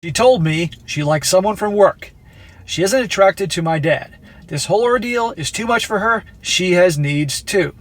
She told me she likes someone from work. She isn't attracted to my dad. This whole ordeal is too much for her. She has needs too.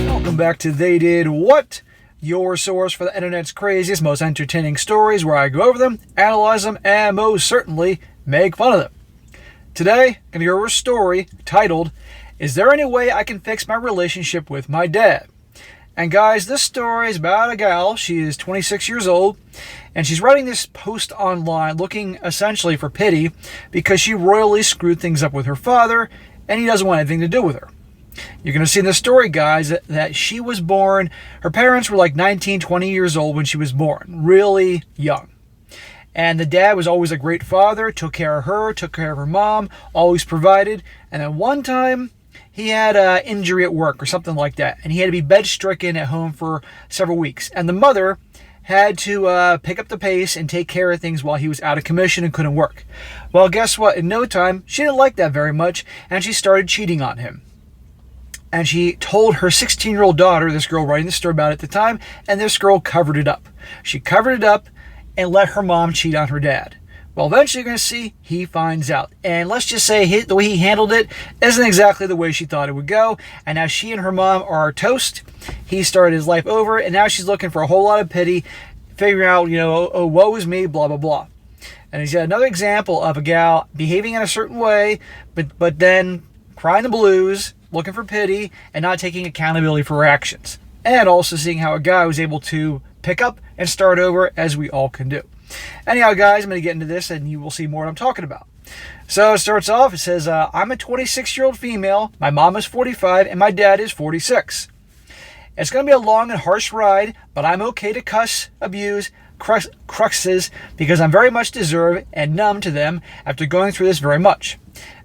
Welcome back to They Did What? Your source for the internet's craziest, most entertaining stories, where I go over them, analyze them, and most certainly make fun of them. Today, I'm going to go over a story titled, "Is There Any Way I Can Fix My Relationship with My Dad?" And guys, this story is about a gal. She is 26 years old, and she's writing this post online looking essentially for pity because she royally screwed things up with her father, and he doesn't want anything to do with her. You're going to see in the story, guys, that she was born, her parents were like 19, 20 years old when she was born, really young. And the dad was always a great father, took care of her, took care of her mom, always provided. And then one time, he had an injury at work or something like that, and he had to be bed-stricken at home for several weeks. And the mother had to pick up the pace and take care of things while he was out of commission and couldn't work. Well, guess what? In no time, she didn't like that very much, and she started cheating on him. And she told her 16-year-old daughter, this girl writing the story about it at the time, and this girl covered it up. She covered it up and let her mom cheat on her dad. Well, eventually you're going to see he finds out. And let's just say the way he handled it isn't exactly the way she thought it would go. And now she and her mom are toast. He started his life over, and now she's looking for a whole lot of pity, figuring out, oh, woe is me, blah, blah, blah. And he's got another example of a gal behaving in a certain way, but then crying the blues, looking for pity, and not taking accountability for her actions. And also seeing how a guy was able to pick up and start over, as we all can do. Anyhow, guys, I'm going to get into this, and you will see more what I'm talking about. So it starts off, it says, I'm a 26-year-old female, my mom is 45, and my dad is 46. It's going to be a long and harsh ride, but I'm okay to cuss, abuse, cruxes, because I'm very much deserved and numb to them after going through this very much.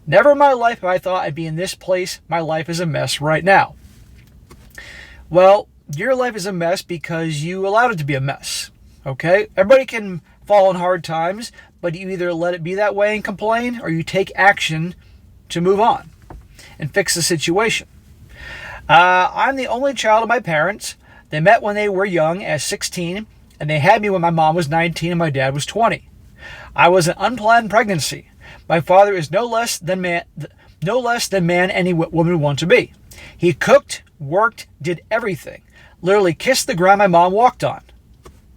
Never in my life have I thought I'd be in this place. My life is a mess right now. Well, your life is a mess because you allowed it to be a mess. Okay? Everybody can fall in hard times, but you either let it be that way and complain, or you take action to move on and fix the situation. I'm the only child of my parents. They met when they were young, as 16, and they had me when my mom was 19 and my dad was 20. I was an unplanned pregnancy. My father is no less than man any woman would want to be. He cooked, worked, did everything. Literally kissed the ground my mom walked on.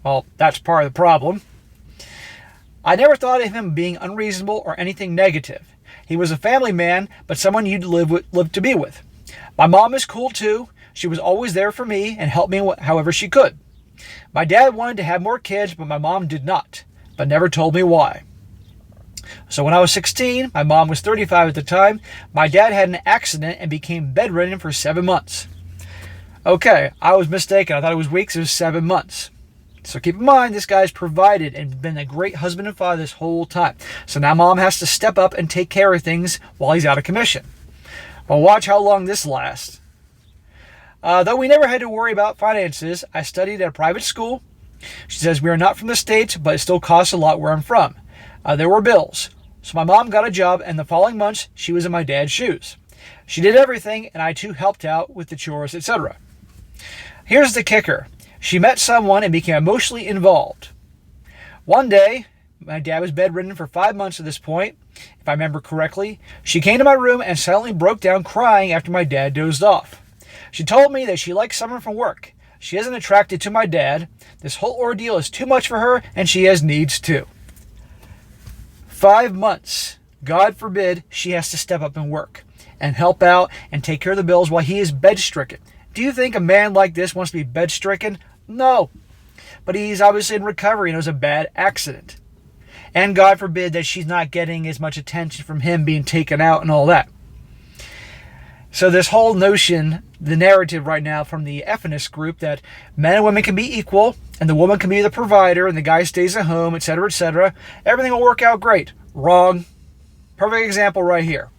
Well, that's part of the problem. I never thought of him being unreasonable or anything negative. He was a family man, but someone you'd live to be with. My mom is cool too. She was always there for me and helped me however she could. My dad wanted to have more kids, but my mom did not, but never told me why. So when I was 16, my mom was 35 at the time, my dad had an accident and became bedridden for 7 months. Okay, I was mistaken. I thought it was weeks. It was 7 months. So keep in mind, this guy's provided and been a great husband and father this whole time. So now mom has to step up and take care of things while he's out of commission. Well, watch how long this lasts. Though we never had to worry about finances, I studied at a private school. She says, we are not from the States, but it still costs a lot where I'm from. There were bills. So my mom got a job, and the following months, she was in my dad's shoes. She did everything, and I too helped out with the chores, etc. Here's the kicker. She met someone and became emotionally involved. One day, my dad was bedridden for 5 months at this point, if I remember correctly. She came to my room and suddenly broke down crying after my dad dozed off. She told me that she likes someone from work. She isn't attracted to my dad. This whole ordeal is too much for her, and she has needs too. 5 months. God forbid she has to step up and work and help out and take care of the bills while he is bed-stricken. Do you think a man like this wants to be bed-stricken? No. But he's obviously in recovery and it was a bad accident. And God forbid that she's not getting as much attention from him being taken out and all that. So this whole notion, the narrative right now from the feminist group that men and women can be equal and the woman can be the provider and the guy stays at home, etc., everything will work out great. Wrong. Perfect example right here.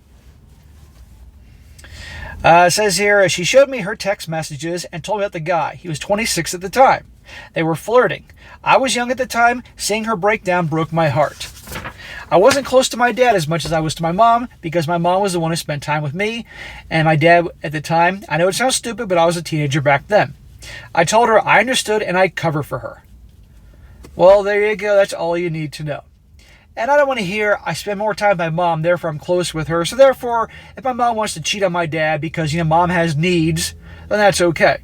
It says here, she showed me her text messages and told me about the guy. He was 26 at the time. They were flirting. I was young at the time. Seeing her break down broke my heart. I wasn't close to my dad as much as I was to my mom because my mom was the one who spent time with me and my dad at the time. I know it sounds stupid, but I was a teenager back then. I told her I understood and I'd cover for her. Well, there you go. That's all you need to know. And I don't want to hear I spend more time with my mom, therefore I'm close with her. So therefore, if my mom wants to cheat on my dad because, mom has needs, then that's okay.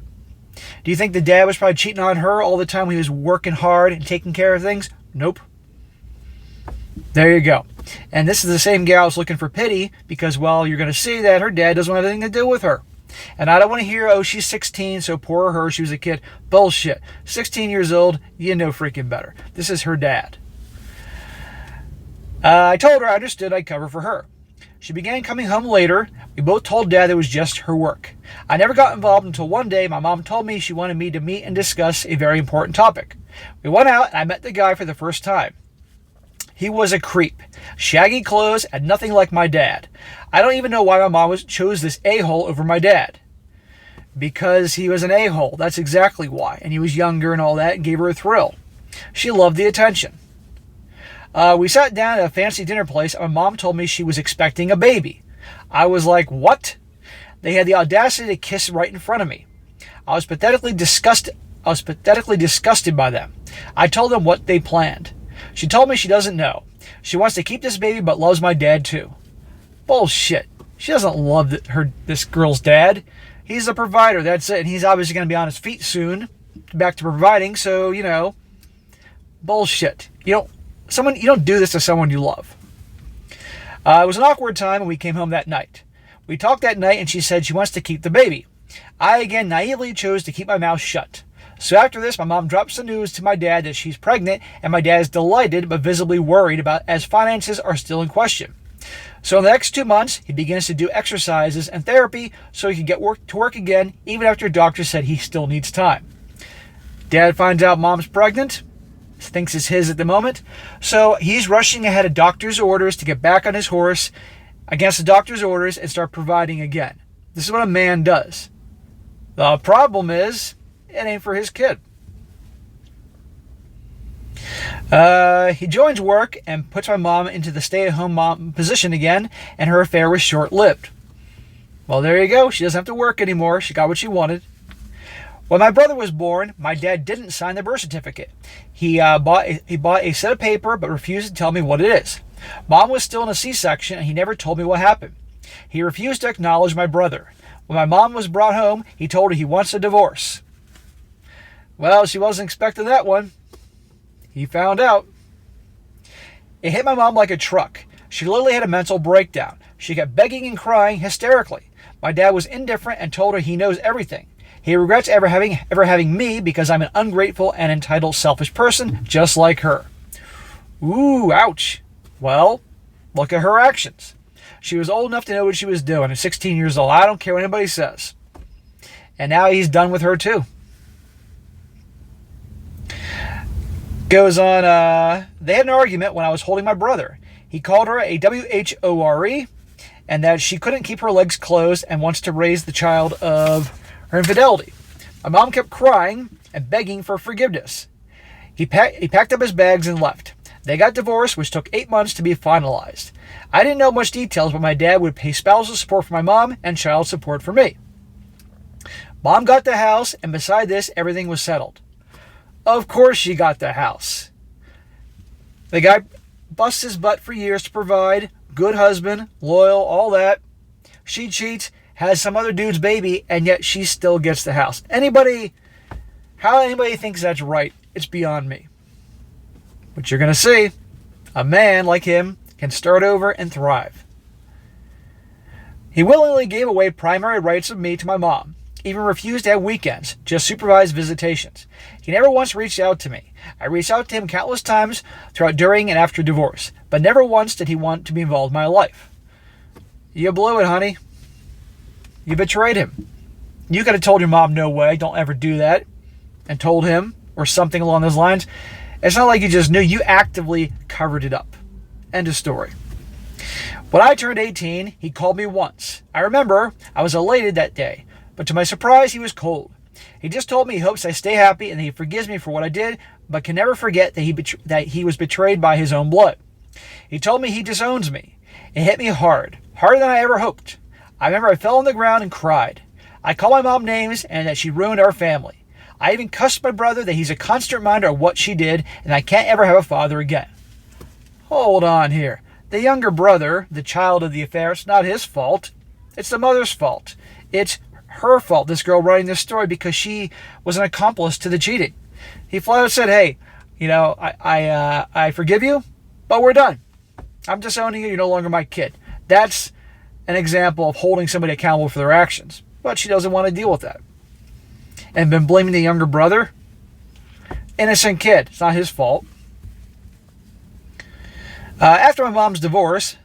Do you think the dad was probably cheating on her all the time when he was working hard and taking care of things? Nope. There you go. And this is the same gal who's looking for pity because, well, you're going to see that her dad doesn't want anything to do with her. And I don't want to hear, oh, she's 16, so poor her, she was a kid. Bullshit. 16 years old, you know freaking better. This is her dad. I told her I understood I'd cover for her. She began coming home later. We both told Dad it was just her work. I never got involved until one day my mom told me she wanted me to meet and discuss a very important topic. We went out and I met the guy for the first time. He was a creep. Shaggy clothes and nothing like my dad. I don't even know why my mom chose this a-hole over my dad. Because he was an a-hole. That's exactly why. And he was younger and all that and gave her a thrill. She loved the attention. We sat down at a fancy dinner place and my mom told me she was expecting a baby. I was like, what? They had the audacity to kiss right in front of me. I was pathetically disgusted by them. I told them what they planned. She told me she doesn't know. She wants to keep this baby but loves my dad too. Bullshit. She doesn't love this girl's dad. He's a provider, that's it. And he's obviously going to be on his feet soon. Back to providing, so, bullshit. You don't do this to someone you love. It was an awkward time when we came home that night. We talked that night and she said she wants to keep the baby. I again naively chose to keep my mouth shut. So after this, my mom drops the news to my dad that she's pregnant and my dad is delighted but visibly worried about as finances are still in question. So in the next 2 months, he begins to do exercises and therapy so he can get to work again even after doctors said he still needs time. Dad finds out mom's pregnant. Thinks it's his at the moment. So he's rushing ahead of doctor's orders to get back on his horse against the doctor's orders and start providing again. This is what a man does. The problem is, it ain't for his kid. He joins work and puts my mom into the stay-at-home mom position again, and her affair was short-lived. Well, there you go. She doesn't have to work anymore. She got what she wanted. When my brother was born, my dad didn't sign the birth certificate. He bought a set of paper but refused to tell me what it is. Mom was still in a C-section and he never told me what happened. He refused to acknowledge my brother. When my mom was brought home, he told her he wants a divorce. Well, she wasn't expecting that one. He found out. It hit my mom like a truck. She literally had a mental breakdown. She kept begging and crying hysterically. My dad was indifferent and told her he knows everything. He regrets ever having me because I'm an ungrateful and entitled selfish person just like her. Ooh, ouch. Well, look at her actions. She was old enough to know what she was doing at 16 years old. I don't care what anybody says. And now he's done with her too. Goes on, they had an argument when I was holding my brother. He called her a WHORE and that she couldn't keep her legs closed and wants to raise the child of her infidelity. My mom kept crying and begging for forgiveness. He packed up his bags and left. They got divorced, which took 8 months to be finalized. I didn't know much details, but my dad would pay spousal support for my mom and child support for me. Mom got the house, and beside this, everything was settled. Of course she got the house. The guy busts his butt for years to provide, good husband, loyal, all that. She cheats, has some other dude's baby, and yet she still gets the house. How anybody thinks that's right, it's beyond me. But you're going to see, a man like him can start over and thrive. He willingly gave away primary rights of me to my mom, even refused to have weekends, just supervised visitations. He never once reached out to me. I reached out to him countless times during and after divorce, but never once did he want to be involved in my life. You blew it, honey. You betrayed him. You could have told your mom, no way, don't ever do that, and told him, or something along those lines. It's not like you just knew. You actively covered it up. End of story. When I turned 18, he called me once. I remember I was elated that day, but to my surprise, he was cold. He just told me he hopes I stay happy and that he forgives me for what I did, but can never forget that he was betrayed by his own blood. He told me he disowns me. It hit me hard, harder than I ever hoped. I remember I fell on the ground and cried. I called my mom names and that she ruined our family. I even cussed my brother that he's a constant reminder of what she did and I can't ever have a father again. Hold on here. The younger brother, the child of the affair, it's not his fault. It's the mother's fault. It's her fault, this girl writing this story, because she was an accomplice to the cheating. He flat out said, hey, I forgive you, but we're done. I'm disowning you. You're no longer my kid. That's an example of holding somebody accountable for their actions. But she doesn't want to deal with that. And been blaming the younger brother. Innocent kid. It's not his fault. After my mom's divorce,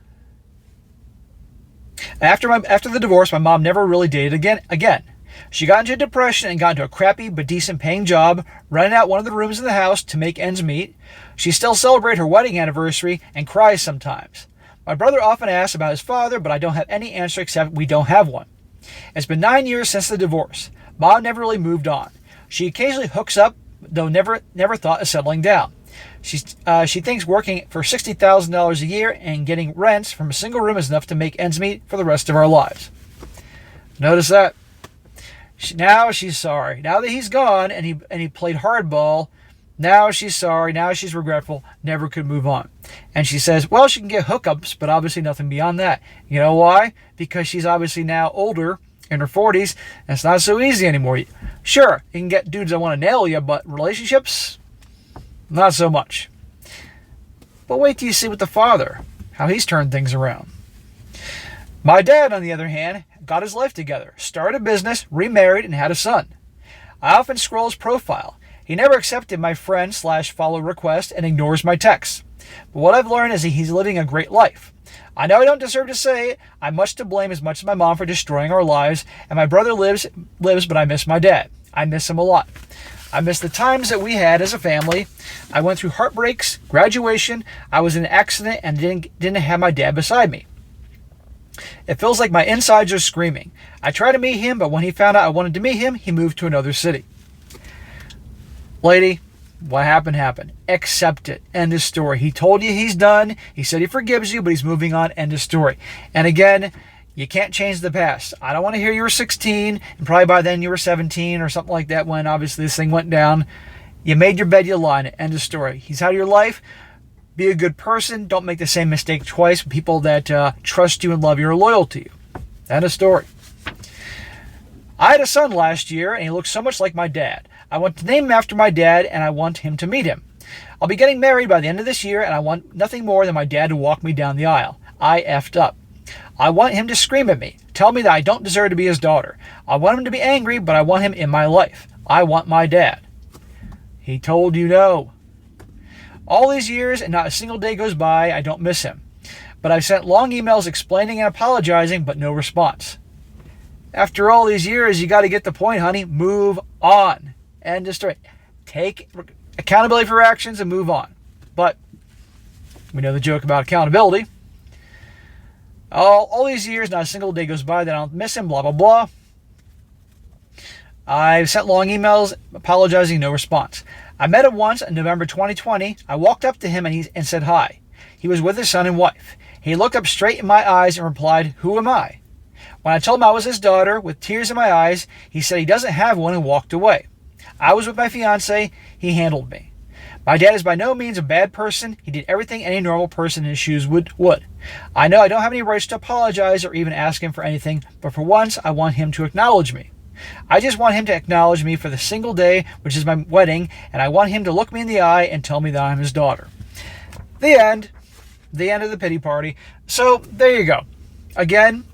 after the divorce, my mom never really dated again. She got into a depression and got into a crappy but decent paying job, renting out one of the rooms in the house to make ends meet. She still celebrates her wedding anniversary and cries sometimes. My brother often asks about his father, but I don't have any answer except we don't have one. It's been 9 years since the divorce. Mom never really moved on. She occasionally hooks up, though never thought of settling down. She thinks working for $60,000 a year and getting rents from a single room is enough to make ends meet for the rest of our lives. Notice that. Now she's sorry. Now that he's gone and he played hardball, now she's sorry. Now she's regretful. Never could move on. And she says, well, she can get hookups, but obviously nothing beyond that. You know why? Because she's obviously now older, in her 40s, and it's not so easy anymore. Sure, you can get dudes that want to nail you, but relationships, not so much. But wait till you see with the father, how he's turned things around. My dad, on the other hand, got his life together, started a business, remarried, and had a son. I often scroll his profile. He never accepted my friend/follow request and ignores my texts. But what I've learned is that he's living a great life. I know I don't deserve to say it. I'm much to blame as much as my mom for destroying our lives, and my brother lives, but I miss my dad. I miss him a lot. I miss the times that we had as a family. I went through heartbreaks, graduation. I was in an accident and didn't have my dad beside me. It feels like my insides are screaming. I tried to meet him, but when he found out I wanted to meet him, he moved to another city. Lady, what happened. Accept it. End of story. He told you he's done. He said he forgives you, but he's moving on. End of story. And again, you can't change the past. I don't want to hear you were 16, and probably by then you were 17 or something like that when obviously this thing went down. You made your bed, you lie in it. End of story. He's out of your life. Be a good person. Don't make the same mistake twice with people that trust you and love you or loyal to you. End of story. I had a son last year, and he looks so much like my dad. I want to name him after my dad, and I want him to meet him. I'll be getting married by the end of this year, and I want nothing more than my dad to walk me down the aisle. I effed up. I want him to scream at me, tell me that I don't deserve to be his daughter. I want him to be angry, but I want him in my life. I want my dad. He told you no. All these years, and not a single day goes by, I don't miss him. But I've sent long emails explaining and apologizing, but no response. After all these years, you got to get the point, honey. Move on. And just take accountability for your actions and move on. But we know the joke about accountability. All these years, not a single day goes by that I don't miss him, blah, blah, blah. I've sent long emails apologizing, no response. I met him once in November 2020. I walked up to him and said hi. He was with his son and wife. He looked up straight in my eyes and replied, "Who am I?" When I told him I was his daughter, with tears in my eyes, he said he doesn't have one and walked away. I was with my fiance. He handled me. My dad is by no means a bad person. He did everything any normal person in his shoes would. I know I don't have any rights to apologize or even ask him for anything, but for once, I want him to acknowledge me. I just want him to acknowledge me for the single day, which is my wedding, and I want him to look me in the eye and tell me that I'm his daughter. The end. The end of the pity party. So, there you go. Again,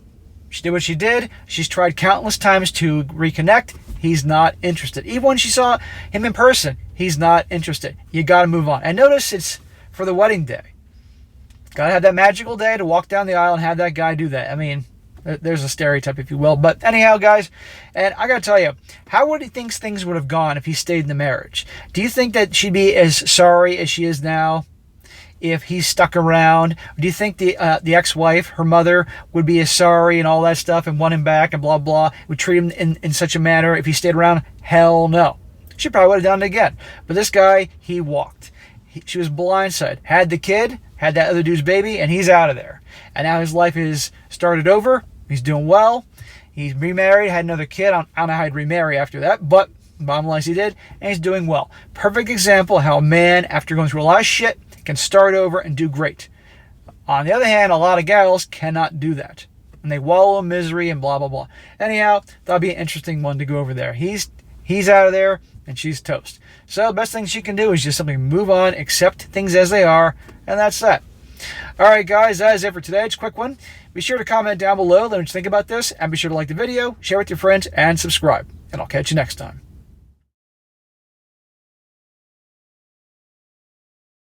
she did what she did. She's tried countless times to reconnect. He's not interested. Even when she saw him in person, he's not interested. You got to move on. And notice it's for the wedding day. Got to have that magical day to walk down the aisle and have that guy do that. I mean, there's a stereotype, if you will. But anyhow, guys, and I got to tell you, how would he think things would have gone if he stayed in the marriage? Do you think that she'd be as sorry as she is now if he stuck around? Do you think the ex-wife, her mother, would be as sorry and all that stuff and want him back and blah, blah, would treat him in such a manner if he stayed around? Hell no. She probably would have done it again. But this guy, he walked. She was blindsided. Had the kid, had that other dude's baby, and he's out of there. And now his life is started over. He's doing well. He's remarried, had another kid. I don't know how he'd remarry after that, but bottom line is he did, and he's doing well. Perfect example how a man, after going through a lot of shit, can start over and do great. On the other hand, a lot of gals cannot do that. And they wallow in misery and blah, blah, blah. Anyhow, that'll be an interesting one to go over there. He's out of there, and she's toast. So the best thing she can do is just simply move on, accept things as they are, and that's that. All right, guys, that is it for today. It's a quick one. Be sure to comment down below. Let me know what you think about this, and be sure to like the video, share with your friends, and subscribe. And I'll catch you next time.